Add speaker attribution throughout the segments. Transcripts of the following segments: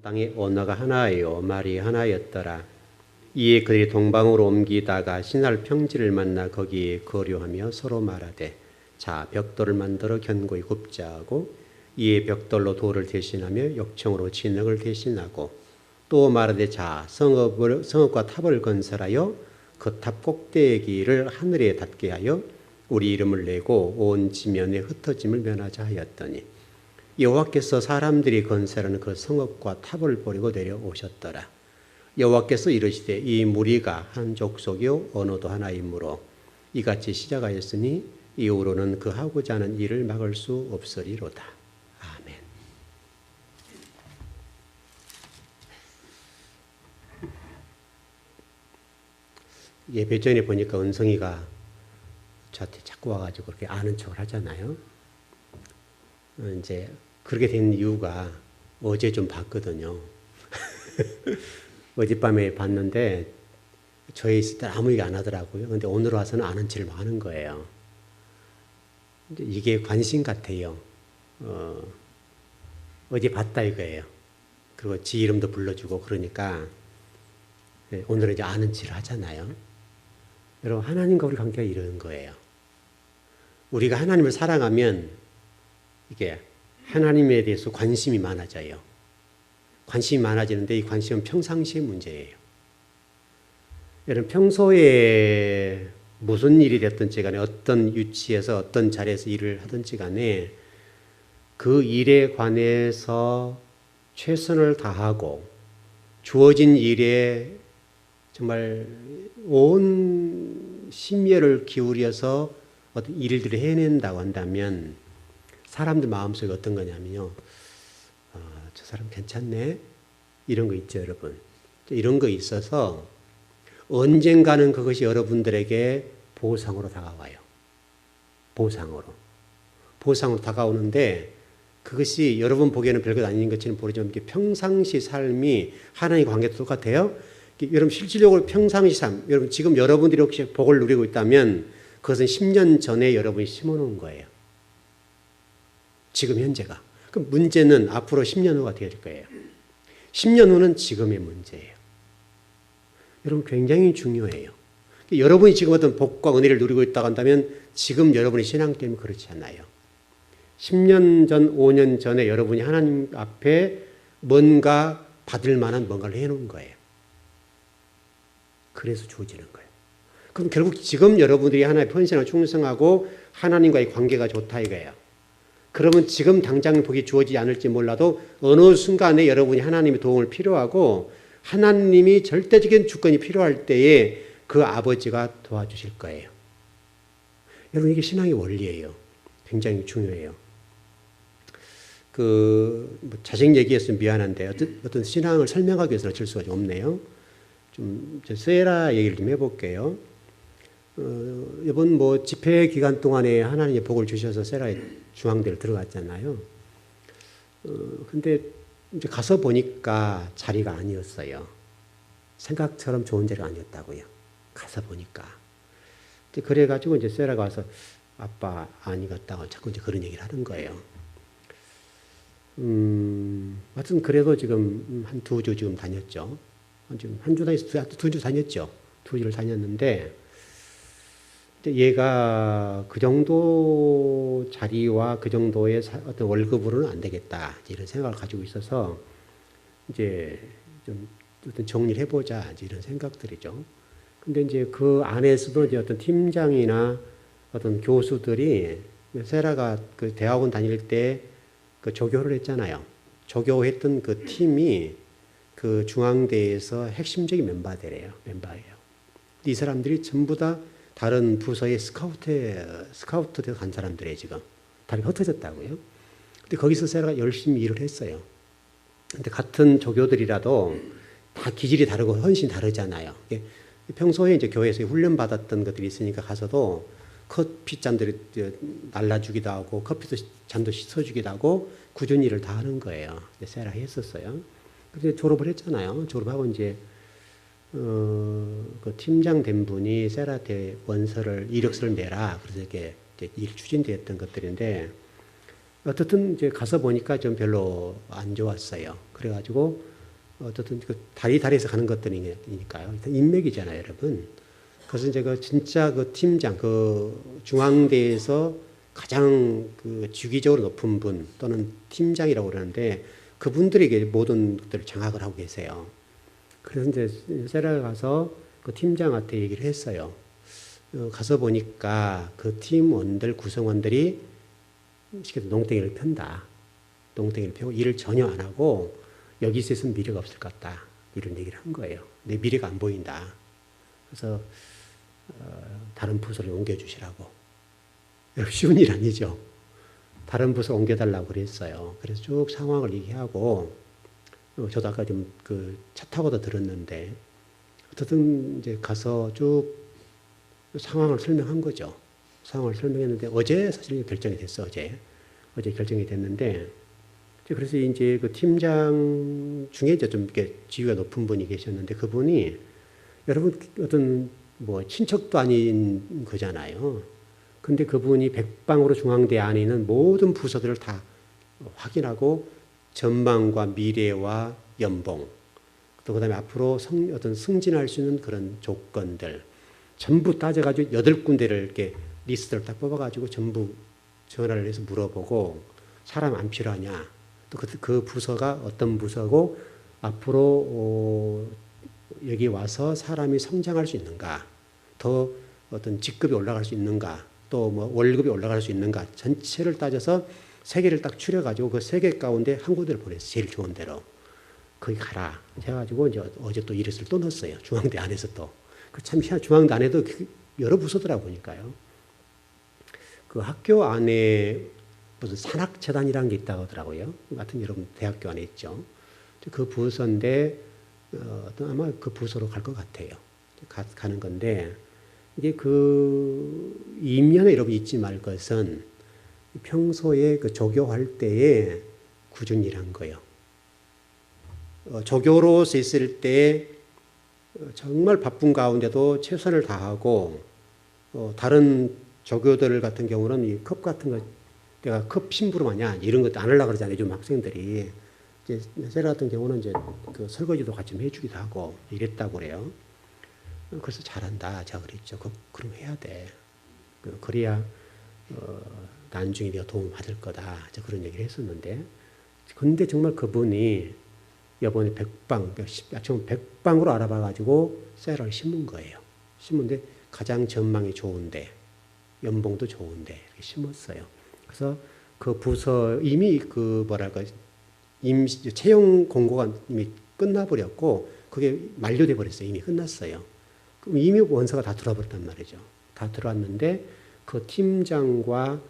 Speaker 1: 땅의 언어가 하나요 말이 하나였더라. 이에 그들이 동방으로 옮기다가 신할 평지를 만나 거기에 거류하며 서로 말하되 자 벽돌을 만들어 견고히 굽자 하고 이에 벽돌로 돌을 대신하며 역청으로 진흙을 대신하고 또 말하되 자 성읍과 탑을 건설하여 그 탑 꼭대기를 하늘에 닿게 하여 우리 이름을 내고 온 지면에 흩어짐을 면하자 하였더니 여호와께서 사람들이 건설하는 그 성읍과 탑을 버리고 내려오셨더라. 여호와께서 이르시되 이 무리가 한 족속이요 언어도 하나이므로 이같이 시작하였으니 이후로는 그 하고자 하는 일을 막을 수 없으리로다. 아멘. 예배 전에 보니까 은성이가 저한테 자꾸 와가지고 그렇게 아는 척을 하잖아요. 이제 그렇게 된 이유가 어제 좀 봤거든요. 어젯밤에 봤는데 저희 있을 때 아무 얘기 안 하더라고요. 근데 오늘 와서는 아는 척을 막 하는 거예요. 이게 관심 같아요. 어제 봤다 이거예요. 그리고 지 이름도 불러주고 그러니까 오늘은 이제 아는 척을 하잖아요. 여러분 하나님과 우리 관계가 이런 거예요. 우리가 하나님을 사랑하면 이게 하나님에 대해서 관심이 많아져요. 관심이 많아지는데 이 관심은 평상시의 문제예요. 여러분 평소에 무슨 일이 됐든지 간에 어떤 위치에서 어떤 자리에서 일을 하든지 간에 그 일에 관해서 최선을 다하고 주어진 일에 정말 온 심혈을 기울여서 어떤 일들을 해낸다고 한다면 사람들 마음속에 어떤 거냐면요. 저 사람 괜찮네? 이런 거 있죠, 여러분. 이런 거 있어서 언젠가는 그것이 여러분들에게 보상으로 다가와요. 보상으로 다가오는데 그것이 여러분 보기에는 별것 아닌 것처럼 보이지만 평상시 삶이 하나님의 관계도 똑같아요. 여러분 실질적으로 평상시 삶, 여러분 지금 여러분들이 혹시 복을 누리고 있다면 그것은 10년 전에 여러분이 심어놓은 거예요. 지금 현재가. 그럼 문제는 앞으로 10년 후가 되어질 거예요. 10년 후는 지금의 문제예요. 여러분 굉장히 중요해요. 여러분이 지금 어떤 복과 은혜를 누리고 있다고 한다면 지금 여러분의 신앙 때문에 그렇지 않아요. 10년 전, 5년 전에 여러분이 하나님 앞에 뭔가 받을 만한 뭔가를 해놓은 거예요. 그래서 주어지는 거예요. 그럼 결국 지금 여러분들이 하나님의 헌신을 충성하고 하나님과의 관계가 좋다 이거예요. 그러면 지금 당장 복이 주어지지 않을지 몰라도 어느 순간에 여러분이 하나님의 도움을 필요하고 하나님이 절대적인 주권이 필요할 때에 그 아버지가 도와주실 거예요. 여러분 이게 신앙의 원리예요. 굉장히 중요해요. 자식 얘기했으면 미안한데 어떤 신앙을 설명하기 위해서는 어쩔 수가 없네요. 좀 세라 얘기를 좀 해볼게요. 이번 집회 기간 동안에 하나님의 복을 주셔서 세라의 중앙대를 들어갔잖아요. 근데 이제 가서 보니까 자리가 아니었어요. 생각처럼 좋은 자리가 아니었다고요. 가서 보니까. 그래가지고 이제 세라가 와서 아빠 아니겠다고 자꾸 이제 그런 얘기를 하는 거예요. 하여튼 그래도 지금 한 2주 지금 다녔죠. 지금 한 주 다녔어. 2주 다녔죠. 2주를 다녔는데 얘가 그 정도 자리와 그 정도의 어떤 월급으로는 안 되겠다 이런 생각을 가지고 있어서 이제 좀 어떤 정리를 해보자 이런 생각들이죠. 근데 이제 그 안에서도 이제 어떤 팀장이나 어떤 교수들이 세라가 그 대학원 다닐 때 그 조교를 했잖아요. 조교했던 그 팀이 그 중앙대에서 핵심적인 멤버예요. 이 사람들이 전부 다 다른 부서의 스카우트에 간 사람들이에요, 지금. 다리가 흩어졌다고요. 근데 거기서 세라가 열심히 일을 했어요. 근데 같은 조교들이라도 다 기질이 다르고 헌신이 다르잖아요. 평소에 이제 교회에서 훈련받았던 것들이 있으니까 가서도 커피 잔들이 날라주기도 하고 커피도 잔도 씻어주기도 하고 꾸준히 일을 다 하는 거예요. 세라 했었어요. 근데 졸업을 했잖아요. 졸업하고 이제 그 팀장 된 분이 세라한테 이력서를 내라. 그래서 이렇게 일 추진되었던 것들인데 어떻든 이제 가서 보니까 좀 별로 안 좋았어요. 그래가지고 어쨌든 그 다리에서 가는 것들이니까요. 인맥이잖아요, 여러분. 그래서 제가 진짜 그 팀장, 그 중앙대에서 가장 그 주기적으로 높은 분 또는 팀장이라고 그러는데 그분들에게 모든 것들을 장악을 하고 계세요. 그래서 이제 세라에 가서 그 팀장한테 얘기를 했어요. 가서 보니까 그 팀원들, 구성원들이 쉽게 농땡이를 편다. 농땡이를 펴고 일을 전혀 안 하고 여기서 있으면 미래가 없을 것 같다. 이런 얘기를 한 거예요. 내 미래가 안 보인다. 그래서 다른 부서를 옮겨주시라고. 쉬운 일 아니죠. 다른 부서 옮겨달라고 그랬어요. 그래서 쭉 상황을 얘기하고 저도 아까 좀 그 차 타고도 들었는데 어쨌든 이제 가서 쭉 상황을 설명한 거죠. 상황을 설명했는데 어제 사실 결정이 됐어. 어제 결정이 됐는데 그래서 이제 그 팀장 중에 이제 좀 이렇게 지위가 높은 분이 계셨는데 그분이 여러분 어떤 뭐 친척도 아닌 거잖아요. 근데 그분이 백방으로 중앙대 안에 있는 모든 부서들을 다 확인하고 전망과 미래와 연봉 또 그다음에 앞으로 어떤 승진할 수 있는 그런 조건들 전부 따져가지고 8군데를 이렇게 리스트를 딱 뽑아가지고 전부 전화를 해서 물어보고 사람 안 필요하냐 또 그 부서가 어떤 부서고 앞으로 여기 와서 사람이 성장할 수 있는가 더 어떤 직급이 올라갈 수 있는가 또 뭐 월급이 올라갈 수 있는가 전체를 따져서 3개를 딱 추려가지고 그 3개 가운데 한 군데를 보냈어요. 제일 좋은 데로. 거기 가라. 해가지고 이제 어제 또 이력서를 또 넣었어요. 중앙대 안에서 또. 참 중앙대 안에도 여러 부서더라 보니까요. 그 학교 안에 무슨 산학재단이라는 게 있다고 하더라고요. 같은 여러분 대학교 안에 있죠. 그 부서인데 아마 그 부서로 갈 것 같아요. 가는 건데 이게 그 이면에 여러분 잊지 말 것은 평소에 그 조교할 때에 꾸준히 일한 거예요. 조교로서 있을 때 정말 바쁜 가운데도 최선을 다하고 다른 조교들 같은 경우는 이 컵 같은 거 내가 컵 심부름하냐 이런 것도 안 하려고 그러잖아요. 요즘 학생들이 이제 세라 같은 경우는 이제 그 설거지도 같이 좀 해주기도 하고 이랬다고 그래요. 그래서 잘한다. 제가 그랬죠. 그럼 해야 돼. 그래야 나중에 네가 도움 받을 거다. 그런 얘기를 했었는데 근데 정말 그분이 이번에 백방으로 알아봐가지고 세라를 심은 거예요. 심은데 가장 전망이 좋은데 연봉도 좋은데 이렇게 심었어요. 그래서 그 부서 이미 그 뭐랄까 채용 공고가 이미 끝나버렸고 그게 만료돼 버렸어요. 이미 끝났어요. 그럼 이미 원서가 다 들어와버렸단 말이죠. 다 들어왔는데 그 팀장과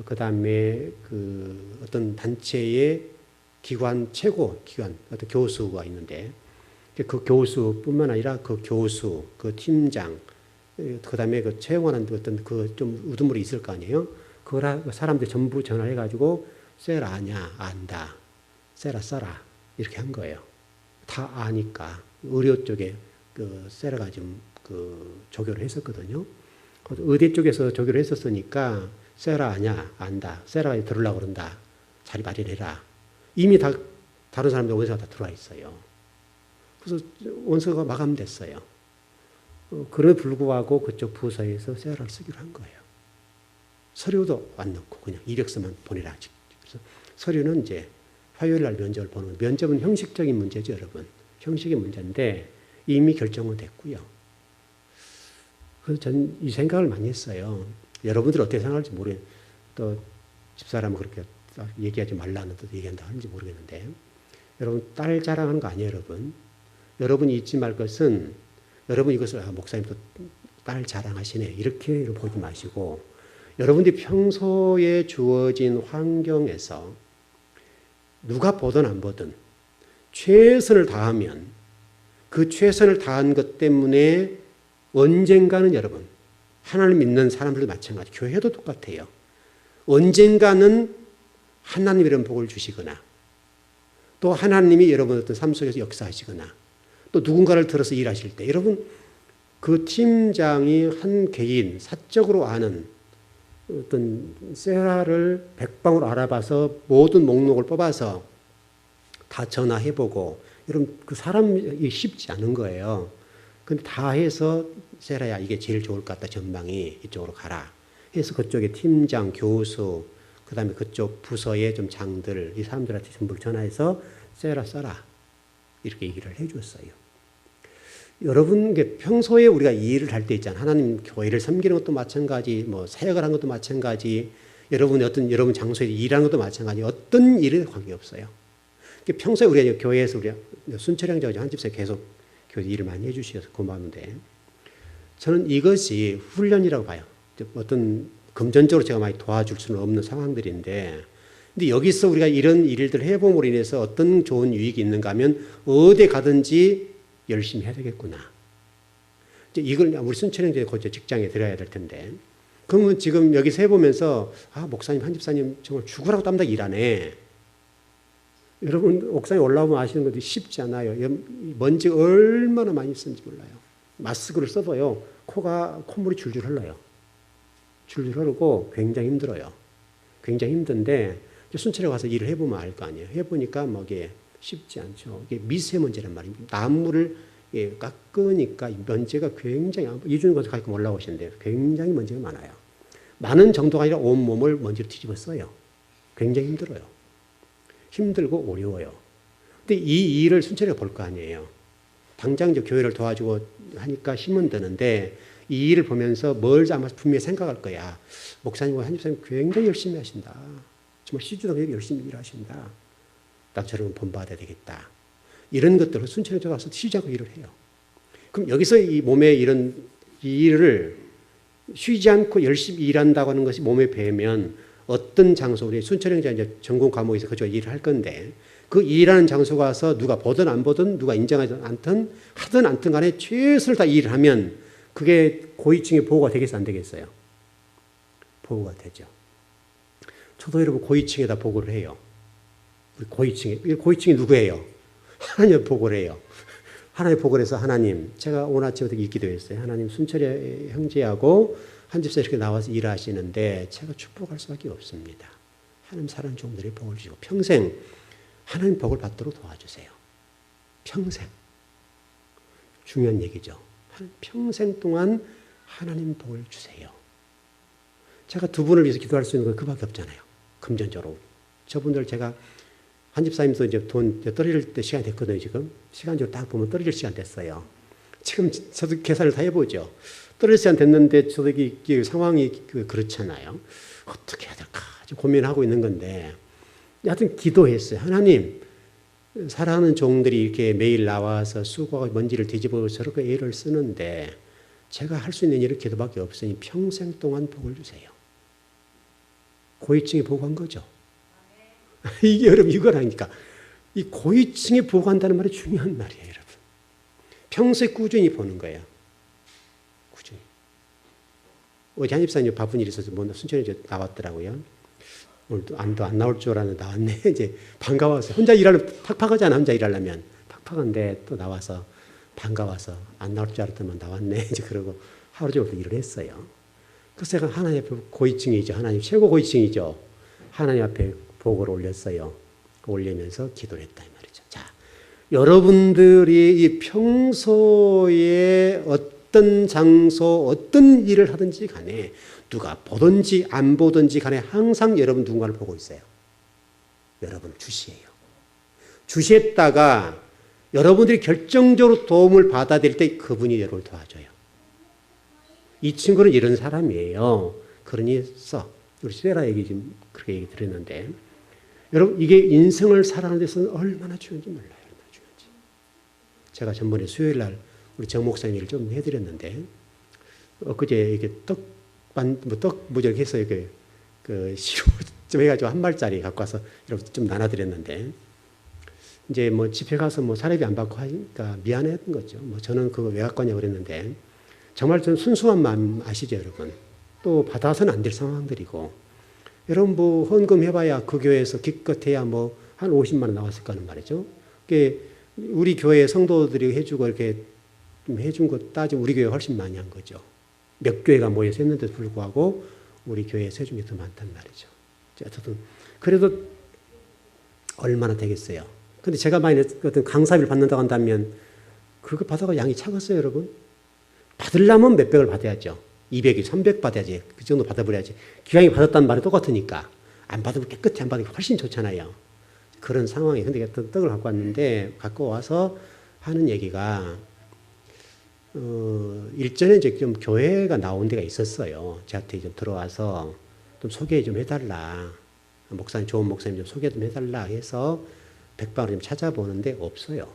Speaker 1: 그 다음에 그 어떤 단체의 최고 기관, 어떤 교수가 있는데 그 교수뿐만 아니라 그 교수, 그 팀장, 그 다음에 그 채용하는 어떤 그 좀 우두머리 있을 거 아니에요? 그 사람들 전부 전화해가지고 세라 아냐, 안다. 세라 써라. 이렇게 한 거예요. 다 아니까. 의료 쪽에 그 세라가 지금 그 조교를 했었거든요. 의대 쪽에서 조교를 했었으니까 세라 아냐, 안다. 세라가 들으려고 그런다. 자리 마련해라. 이미 다른 사람들 원서가 다 들어와 있어요. 그래서 원서가 마감됐어요. 그럼에도 불구하고 그쪽 부서에서 세라를 쓰기로 한 거예요. 서류도 안 넣고 그냥 이력서만 보내라. 그래서 서류는 이제 화요일 날 면접을 보는 면접은 형식적인 문제죠, 여러분. 형식의 문제인데 이미 결정은 됐고요. 그래서 저는 이 생각을 많이 했어요. 여러분들 어떻게 생각할지 모르겠어요. 또 집사람은 그렇게 얘기하지 말라는 뜻 얘기한다 하는지 모르겠는데 여러분 딸 자랑하는 거 아니에요, 여러분. 여러분이 잊지 말 것은 여러분 이것을 목사님 또 딸 자랑하시네 이렇게 보지 마시고 여러분들이 평소에 주어진 환경에서 누가 보든 안 보든 최선을 다하면 그 최선을 다한 것 때문에 언젠가는 여러분 하나님 믿는 사람들도 마찬가지 교회도 똑같아요. 언젠가는 하나님이 이런 복을 주시거나 또 하나님이 여러분 어떤 삶 속에서 역사하시거나 또 누군가를 들어서 일하실 때 여러분 그 팀장이 한 개인 사적으로 아는 어떤 세라를 백방으로 알아봐서 모든 목록을 뽑아서 다 전화해보고 여러분 그 사람이 쉽지 않은 거예요. 근데 다 해서 세라야 이게 제일 좋을 것 같다. 전망이 이쪽으로 가라. 해서 그쪽에 팀장, 교수, 그다음에 그쪽 부서의 좀 장들 이 사람들한테 전부 전화해서 세라 써라 이렇게 얘기를 해줬어요. 여러분 평소에 우리가 이 일을 할 때 있잖아요. 하나님 교회를 섬기는 것도 마찬가지, 뭐 사역을 하는 것도 마찬가지, 여러분이 어떤 여러분 장소에 일하는 것도 마찬가지. 어떤 일에 관계 없어요. 평소에 우리가 교회에서 우리 순철형 저자 한 집사님 계속 교회 일을 많이 해주셔서 고마운데 저는 이것이 훈련이라고 봐요. 어떤 금전적으로 제가 많이 도와줄 수는 없는 상황들인데, 근데 여기서 우리가 이런 일들을 해봄으로 인해서 어떤 좋은 유익이 있는가 하면 어디 가든지 열심히 해야 되겠구나. 이걸 우리 순철형제 직장에 들어야 될 텐데, 그러면 지금 여기서 해보면서 목사님, 한 집사님 정말 죽으라고 땀나게 일하네. 여러분 옥상에 올라오면 아시는 것도 쉽지 않아요. 먼지 얼마나 많이 쓰는지 몰라요. 마스크를 써도요 콧물이 줄줄 흘러요. 줄줄 흐르고 굉장히 힘들어요. 굉장히 힘든데 순찰에 가서 일을 해보면 알 거 아니에요. 해보니까 뭐 이게 쉽지 않죠. 이게 미세먼지란 말입니다. 나무를 깎으니까 먼지가 굉장히, 이준희 권사 가끔 올라오시는데 굉장히 먼지가 많아요. 많은 정도가 아니라 온몸을 먼지로 뒤집어 써요. 굉장히 힘들어요. 힘들고 어려워요. 근데 이 일을 순찰이가 볼 거 아니에요. 당장 이제 교회를 도와주고 하니까 힘은 드는데 이 일을 보면서 뭘 아마 분명히 생각할 거야. 목사님과 한집사님 굉장히 열심히 하신다. 정말 시주도 열심히 일하신다. 나처럼 본받아야 되겠다. 이런 것들을 순찰에 들어가서 쉬지 않고 일을 해요. 그럼 여기서 이 몸에 이런 이 일을 쉬지 않고 열심히 일한다고 하는 것이 몸에 배면 어떤 장소, 우리 순찰형제 이제 전공 과목에서 그쪽 일을 할 건데 그 일하는 장소 가서 누가 보든 안 보든 누가 인정하지 않든 하든 않든 간에 최선을 다 일을 하면 그게 고위층의 보호가 되겠어요? 안 되겠어요? 보호가 되죠. 저도 여러분 고위층에다 보고를 해요. 우리 고위층이 누구예요? 하나님 보고를 해요. 하나님 보고를 해서 하나님, 제가 오늘 아침부터 이 기도했어요. 하나님 순철이 형제하고 한 집사 이렇게 나와서 일하시는데 제가 축복할 수밖에 없습니다. 하나님 사랑하는 종들이 복을 주시고 평생 하나님 복을 받도록 도와주세요. 평생. 중요한 얘기죠. 평생 동안 하나님 복을 주세요. 제가 두 분을 위해서 기도할 수 있는 건 그밖에 없잖아요. 금전적으로. 저분들 제가 한 집사님도 이제 돈 떨어질 때 시간이 됐거든요, 지금. 시간적으로 딱 보면 떨어질 시간 됐어요. 지금 저도 계산을 다 해보죠. 떨어질 시간 됐는데 저도 이 상황이 그렇잖아요. 어떻게 해야 될까? 지금 고민하고 있는 건데. 하여튼 기도했어요. 하나님, 사랑하는 종들이 이렇게 매일 나와서 수고하고 먼지를 뒤집어 저렇게 애를 쓰는데 제가 할 수 있는 일은 기도밖에 없으니 평생 동안 복을 주세요. 고위층에 보고한 거죠. 이게 여러분 이거라니까. 이 고위층에 보고한다는 말이 중요한 말이에요, 여러분. 평소에 꾸준히 보는 거예요. 꾸준히. 어제 한 집사님 바쁜 일이 있어서 순천에 나왔더라고요. 오늘도 안 나올 줄 알았는데 나왔네. 이제 반가워서. 혼자 일하면 팍팍하잖아, 혼자 일하려면. 팍팍한데 또 나와서 반가워서 안 나올 줄 알았더만 나왔네. 이제 그러고 하루 종일 일을 했어요. 그래서 제가 하나님 앞에 고위층이죠. 하나님 최고 고위층이죠. 하나님 앞에 보고를 올렸어요. 올리면서 기도를 했다 이 말이죠. 자, 여러분들이 이 평소에 어떤 장소, 어떤 일을 하든지 간에 누가 보든지 안 보든지 간에 항상 여러분 누군가를 보고 있어요. 여러분 주시예요. 주시했다가 여러분들이 결정적으로 도움을 받아야 될 때 그분이 여러분을 도와줘요. 이 친구는 이런 사람이에요. 그러니 써. 우리 세라 얘기 지금 그렇게 얘기 드렸는데 여러분 이게 인생을 살아가는 데서는 얼마나 중요한지 몰라요. 얼마나 중요한지. 제가 전번에 수요일 날 우리 정 목사님 얘기를 좀 해드렸는데 엊그제 이렇게 떡 무저렇게 해서 이렇게 시로 좀 해가지고 한 말짜리 갖고 와서 여러분 좀 나눠드렸는데 이제 뭐 집회 가서 뭐 사례비 안 받고 하니까 미안했던 거죠. 뭐 저는 그거 왜 갖고 왔냐고 그랬는데 정말 저는 순수한 마음 아시죠, 여러분? 또 받아서는 안 될 상황들이고 여러분 뭐 헌금 해봐야 그 교회에서 기껏해야 뭐 한 50만 원 나왔을 거는 말이죠. 그게 우리 교회 성도들이 해주고 이렇게 좀 해준 것 따지면 우리 교회 훨씬 많이 한 거죠. 몇 교회가 모여서 했는데도 불구하고 우리 교회에서 해준 게 더 많단 말이죠. 어쨌든 그래도 얼마나 되겠어요. 근데 제가 만약 어떤 강사비를 받는다고 한다면 그거 받아가 양이 차겠어요, 여러분? 받으려면 몇백을 받아야죠. 200이 300 받아야지. 그 정도 받아버려야지. 기왕에 받았다는 말이 똑같으니까. 안 받으면 깨끗이 안 받으면 훨씬 좋잖아요. 그런 상황에. 근데 어떤 떡을 갖고 왔는데, 갖고 와서 하는 얘기가, 일전에 이제 좀 교회가 나온 데가 있었어요. 저한테 좀 들어와서 좀 소개 좀 해달라. 목사님, 좋은 목사님 좀 소개 좀 해달라 해서 백방을 좀 찾아보는데 없어요.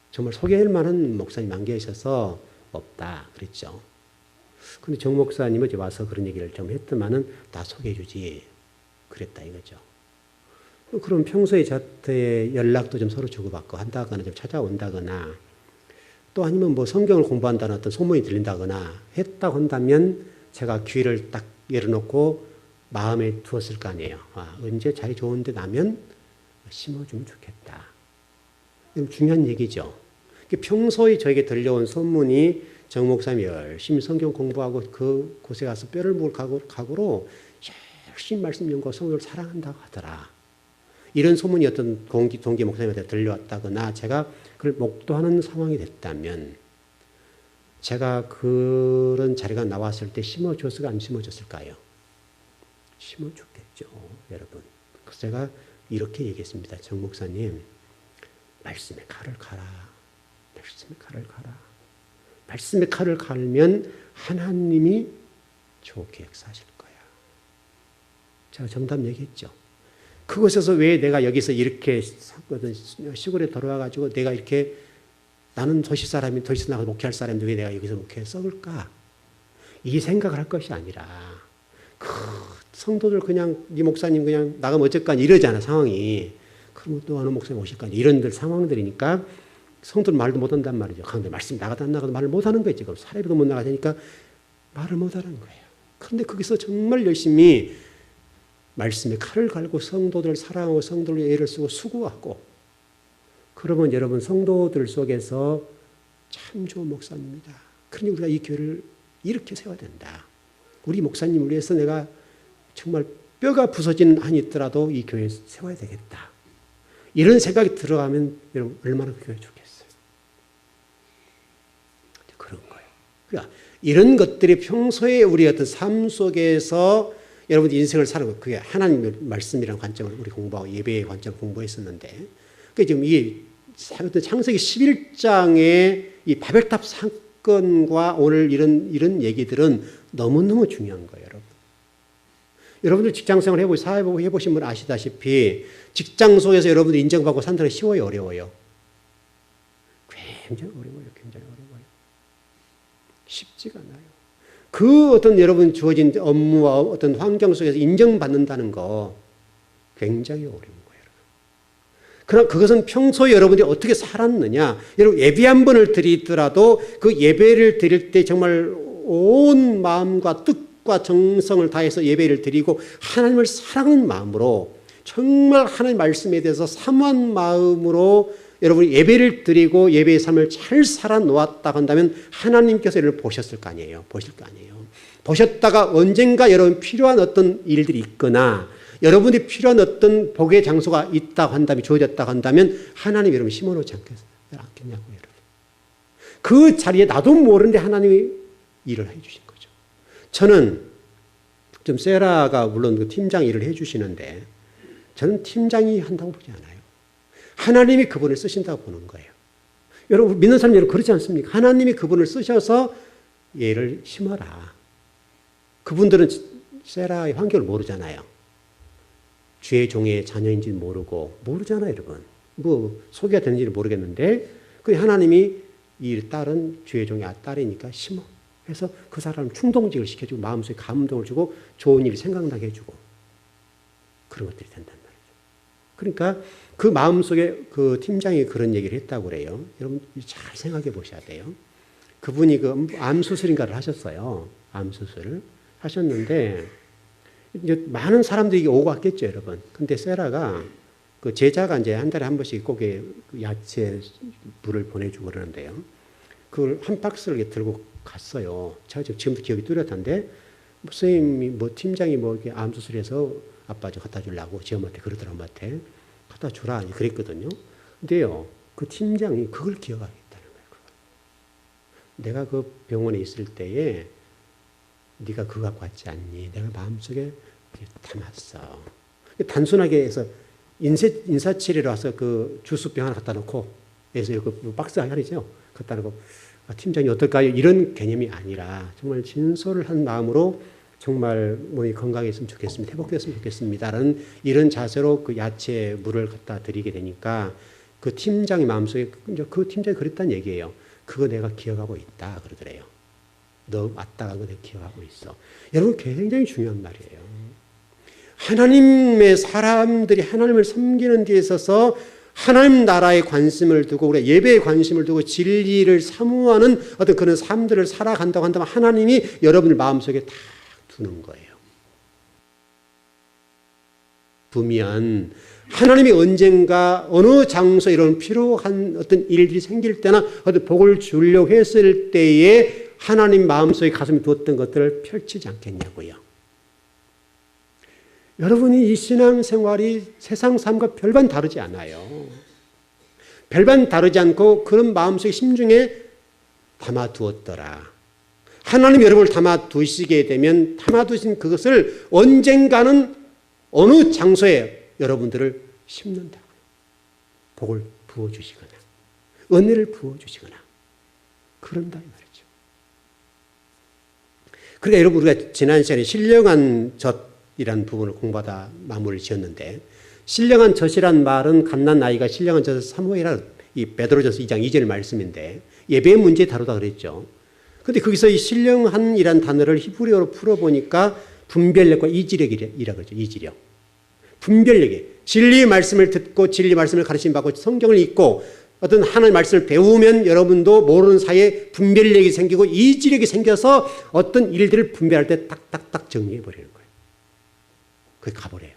Speaker 1: 정말 소개할 만한 목사님 안 계셔서 없다 그랬죠. 근데 정 목사님은 이제 와서 그런 얘기를 좀 했더만은 다 소개해 주지 그랬다 이거죠. 그럼 평소에 저한테 연락도 좀 서로 주고받고 한다거나 좀 찾아온다거나 또 아니면 뭐 성경을 공부한다는 어떤 소문이 들린다거나 했다고 한다면 제가 귀를 딱 열어놓고 마음에 두었을 거 아니에요. 아, 언제 자리 좋은데 나면 심어주면 좋겠다. 중요한 얘기죠. 평소에 저에게 들려온 소문이 정 목사님이 열심히 성경 공부하고 그 곳에 가서 뼈를 묵을 각오로 열심히 말씀 연구하고 성경을 사랑한다고 하더라. 이런 소문이 어떤 동기 목사님한테 들려왔다거나 제가 그걸 목도하는 상황이 됐다면 제가 그런 자리가 나왔을 때 심어줬을까 안 심어줬을까요? 심어줬겠죠, 여러분. 그래서 제가 이렇게 얘기했습니다. 정 목사님, 말씀의 칼을 갈아. 말씀의 칼을 갈아. 말씀의 칼을 갈면 하나님이 좋게 역사하실 거야. 제가 정답 얘기했죠. 그곳에서 왜 내가 여기서 이렇게 시골에 돌아와가지고 내가 이렇게 나는 도시 사람이 도시 나가서 목회할 사람인데 왜 내가 여기서 목회에 썩을까? 이 생각을 할 것이 아니라 그 성도들 그냥 이 목사님 그냥 나가면 어쩔까 이러잖아 상황이. 그러면 또 어느 목사님 오실까 이런 상황들이니까 성도들 말도 못한단 말이죠. 그런데 말씀 나가다 안 나가도 말을 못하는 거예요. 지금 사례비도 못 나가니까 말을 못하는 거예요. 그런데 거기서 정말 열심히 말씀에 칼을 갈고 성도들을 사랑하고 성도들을 애를 쓰고 수고하고 그러면 여러분 성도들 속에서 참 좋은 목사입니다. 그러니 우리가 이 교회를 이렇게 세워야 된다. 우리 목사님을 위해서 내가 정말 뼈가 부서지는 한이 있더라도 이 교회에 세워야 되겠다. 이런 생각이 들어가면 여러분 얼마나 그 교회 좋겠어요. 그런 거예요. 그러니까 이런 것들이 평소에 우리 어떤 삶 속에서 여러분 인생을 살아가고 그게 하나님의 말씀이라는 관점을 우리 공부하고 예배의 관점을 공부했었는데 그러니까 지금 이게 창세기 11장의 이 바벨탑 사건과 오늘 이런 얘기들은 너무너무 중요한 거예요, 여러분. 여러분들 직장생활 해보신 분 아시다시피 직장 속에서 여러분들 인정받고 산다는 게 쉬워요, 어려워요? 굉장히 어려워요, 굉장히 어려워요. 쉽지가 않아요. 그 어떤 여러분 주어진 업무와 어떤 환경 속에서 인정받는다는 거 굉장히 어려운 거예요. 그러나 그것은 평소에 여러분들이 어떻게 살았느냐. 여러분 예배 한 번을 드리더라도 그 예배를 드릴 때 정말 온 마음과 뜻과 정성을 다해서 예배를 드리고 하나님을 사랑하는 마음으로 정말 하나님 말씀에 대해서 사모한 마음으로 여러분이 예배를 드리고 예배의 삶을 잘 살아놓았다 한다면 하나님께서 이를 보셨을 거 아니에요. 보실 거 아니에요. 보셨다가 언젠가 여러분 필요한 어떤 일들이 있거나 여러분이 필요한 어떤 복의 장소가 있다고 한다면 주어졌다고 한다면 하나님이 여러분 심어놓지 않겠냐고 여러분. 그 자리에 나도 모르는데 하나님이 일을 해주신 거죠. 저는 좀 세라가 물론 그 팀장 일을 해주시는데 저는 팀장이 한다고 보지 않아요. 하나님이 그분을 쓰신다고 보는 거예요. 여러분 믿는 사람 여러분 그렇지 않습니까? 하나님이 그분을 쓰셔서 얘를 심어라. 그분들은 세라의 환경을 모르잖아요. 주의 종의 자녀인지 모르잖아요, 여러분. 뭐 소개가 되는지는 모르겠는데 그 하나님이 이 딸은 주의 종의 딸이니까 심어. 해서 그 사람 충동직을 시켜주고 마음속에 감동을 주고 좋은 일이 생각나게 해주고 그런 것들이 된단 말이죠. 그러니까 그 마음속에 그 팀장이 그런 얘기를 했다고 그래요. 여러분 잘 생각해 보셔야 돼요. 그분이 그 암수술인가를 하셨어요. 암수술을 하셨는데 이제 많은 사람들이 오고 갔겠죠, 여러분. 근데 세라가 그 제자가 이제 한 달에 한 번씩 꼭 야채 물을 보내주고 그러는데요. 그걸 한 박스를 이렇게 들고 갔어요. 제가 지금도 기억이 뚜렷한데 선생님이 뭐 팀장이 뭐 이렇게 암수술해서 아빠 좀 갖다 주려고 지 엄마한테 그러더라 엄마한테 갖다 주라 그랬거든요. 근데요, 그 팀장이 그걸 기억하겠다는 거예요. 그걸. 내가 그 병원에 있을 때에 네가 그거 갖고 왔지 않니? 내가 마음속에 담았어. 단순하게 해서 인사치레로 와서 그 주스병 하나 갖다 놓고, 그래서 그 박스 하나죠. 갖다 놓고, 아, 팀장이 어떨까요? 이런 개념이 아니라 정말 진솔한 마음으로 정말 몸이 건강했으면 좋겠습니다. 회복됐으면 좋겠습니다라는 이런 자세로 그 야채 물을 갖다 드리게 되니까 그 팀장의 마음속에 그 팀장이 그랬다는 얘기예요. 그거 내가 기억하고 있다 그러더래요. 너 왔다 간 거 내가 기억하고 있어. 여러분 굉장히 중요한 말이에요. 하나님의 사람들이 하나님을 섬기는 데 있어서 하나님 나라에 관심을 두고 우리가 예배에 관심을 두고 진리를 사모하는 어떤 그런 삶들을 살아간다고 한다면 하나님이 여러분의 마음속에 다 두는 거예요. 두면 하나님이 언젠가 어느 장소에 이런 필요한 어떤 일들이 생길 때나 어떤 복을 주려고 했을 때에 하나님 마음속에 가슴에 두었던 것들을 펼치지 않겠냐고요. 여러분이 이 신앙생활이 세상 삶과 별반 다르지 않아요. 별반 다르지 않고 그런 마음속에 심중에 담아두었더라. 하나님 여러분을 담아두시게 되면 담아두신 그것을 언젠가는 어느 장소에 여러분들을 심는다. 복을 부어주시거나 은혜를 부어주시거나 그런다 이 말이죠. 그러니까 여러분 우리가 지난 시간에 신령한 젖이라는 부분을 공부하다 마무리를 지었는데 신령한 젖이란 말은 갓난 아이가 신령한 젖을 사모해라 이 베드로전서 2장 2절 말씀인데 예배의 문제 다루다 그랬죠. 그런데 거기서 이 신령한이란 단어를 히브리어로 풀어보니까 분별력과 이지력이라 그러죠. 이지력. 분별력이 진리의 말씀을 듣고 진리 말씀을 가르침 받고 성경을 읽고 어떤 하나님의 말씀을 배우면 여러분도 모르는 사이에 분별력이 생기고 이지력이 생겨서 어떤 일들을 분별할 때 딱딱딱 정리해 버리는 거예요. 그게 가버려요.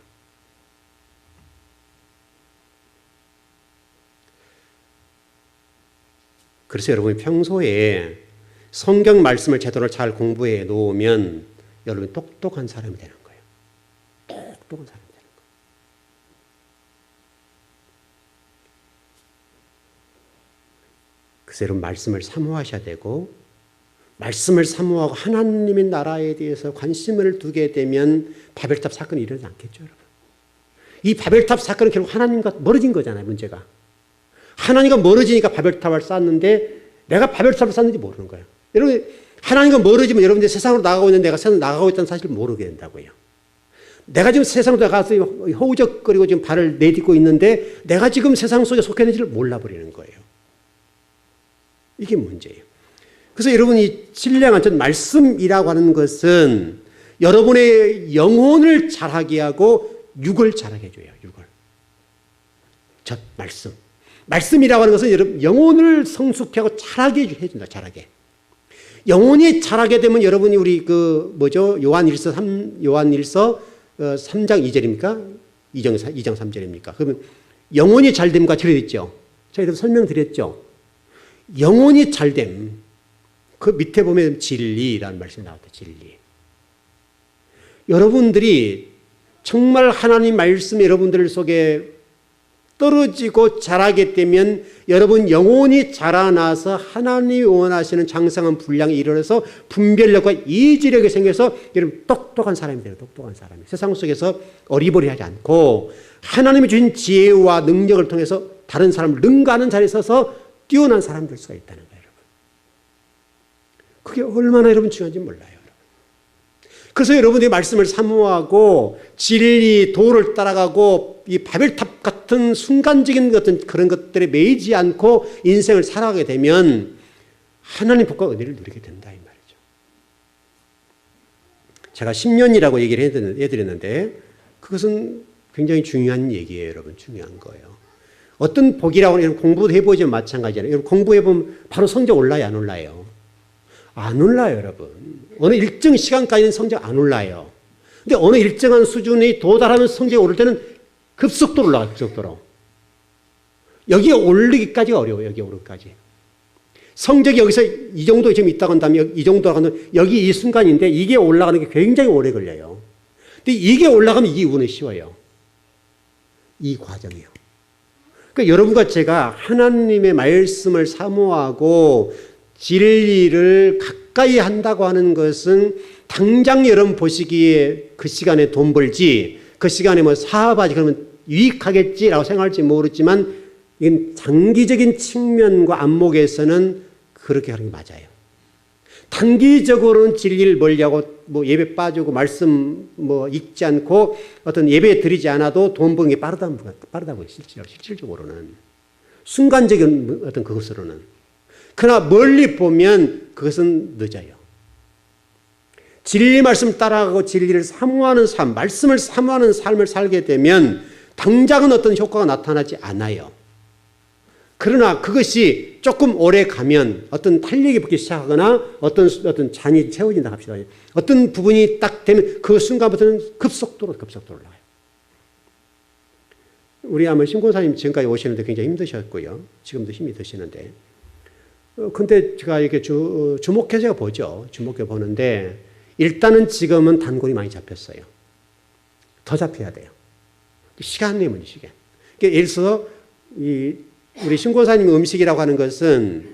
Speaker 1: 그래서 여러분이 평소에 성경 말씀을 제대로 잘 공부해 놓으면 여러분이 똑똑한 사람이 되는 거예요. 똑똑한 사람이 되는 거예요. 그래서 여러분 말씀을 사모하셔야 되고 말씀을 사모하고 하나님의 나라에 대해서 관심을 두게 되면 바벨탑 사건이 일어나지 않겠죠, 여러분. 이 바벨탑 사건은 결국 하나님과 멀어진 거잖아요, 문제가. 하나님과 멀어지니까 바벨탑을 쌓았는데 내가 바벨탑을 쌓는지 모르는 거예요. 여러분, 하나님과 멀어지면 여러분들이 세상으로 나가고 있는데 내가 세상으로 나가고 있다는 사실을 모르게 된다고요. 내가 지금 세상으로 나가서 허우적거리고 지금 발을 내딛고 있는데 내가 지금 세상 속에 속해 있는지를 몰라버리는 거예요. 이게 문제예요. 그래서 여러분이 신령한 전 말씀이라고 하는 것은 여러분의 영혼을 자라게 하고 육을 자라게 해줘요. 육을. 전 말씀. 말씀이라고 하는 것은 여러분 영혼을 성숙해 하고 자라게 해준다. 자라게. 영혼이 자라게 되면 여러분이 우리 요한일서 3장 2절입니까? 2장 3절입니까? 그러면 영혼이 잘됨과 들어있죠. 저희도 설명드렸죠. 영혼이 잘됨. 그 밑에 보면 진리라는 말씀이 나왔다. 진리. 여러분들이 정말 하나님 말씀 여러분들 속에 떨어지고 자라게 되면 여러분 영혼이 자라나서 하나님이 원하시는 장성한 분량에 이르러서 분별력과 이지력이 생겨서 여러분 똑똑한 사람이 돼요. 똑똑한 사람이. 세상 속에서 어리버리하지 않고 하나님이 주신 지혜와 능력을 통해서 다른 사람을 능가하는 자리에 서서 뛰어난 사람 될 수가 있다는 거예요. 여러분. 그게 얼마나 여러분 중요한지 몰라요. 그래서 여러분들이 말씀을 사모하고 진리 도를 따라가고 이 바벨탑 같은 순간적인 어떤 그런 것들에 매이지 않고 인생을 살아가게 되면 하나님 복과 은혜를 누리게 된다 이 말이죠. 제가 10년이라고 얘기를 해드렸는데 그것은 굉장히 중요한 얘기예요. 여러분 중요한 거예요. 어떤 복이라고 하는 공부도 해보지만 마찬가지잖아요. 여러분 공부해보면 바로 성적 올라요 안 올라요? 안 올라요 여러분. 어느 일정 시간까지는 성적 안 올라요. 근데 어느 일정한 수준이 도달하면 성적이 오를 때는 급속도로 올라가요. 급속도로. 여기에 오르기까지가 어려워요. 여기에 오르기까지. 성적이 여기서 이 정도 지금 있다고 한다면 이 정도 하면 여기 이 순간인데 이게 올라가는 게 굉장히 오래 걸려요. 근데 이게 올라가면 이 이후는 쉬워요. 이 과정이요. 그러니까 여러분과 제가 하나님의 말씀을 사모하고 진리를 가까이 한다고 하는 것은 당장 여러분 보시기에 그 시간에 돈 벌지, 그 시간에 뭐 사업하지 그러면 유익하겠지라고 생각할지 모르지만 이건 장기적인 측면과 안목에서는 그렇게 하는 게 맞아요. 단기적으로는 진리를 멀리하고 뭐 예배 빠지고 말씀 뭐 읽지 않고 어떤 예배 드리지 않아도 돈 버는 게 빠르다고요. 실질적으로는. 순간적인 어떤 그것으로는. 그러나 멀리 보면 그것은 늦어요. 진리 말씀 따라가고 진리를 사모하는 삶, 말씀을 사모하는 삶을 살게 되면 당장은 어떤 효과가 나타나지 않아요. 그러나 그것이 조금 오래 가면 어떤 탄력이 붙기 시작하거나 어떤 잔이 채워진다 합시다. 어떤 부분이 딱 되면 그 순간부터는 급속도로 올라가요. 우리 아마 신고사님 지금까지 오시는데 굉장히 힘드셨고요. 지금도 힘이 드시는데. 근데 제가 이렇게 주목해 제가 보죠. 주목해 보는데 일단은 지금은 단골이 많이 잡혔어요. 더 잡혀야 돼요. 시간 내문이 시간. 그러니까 예를 들어서 우리 신고사님 음식이라고 하는 것은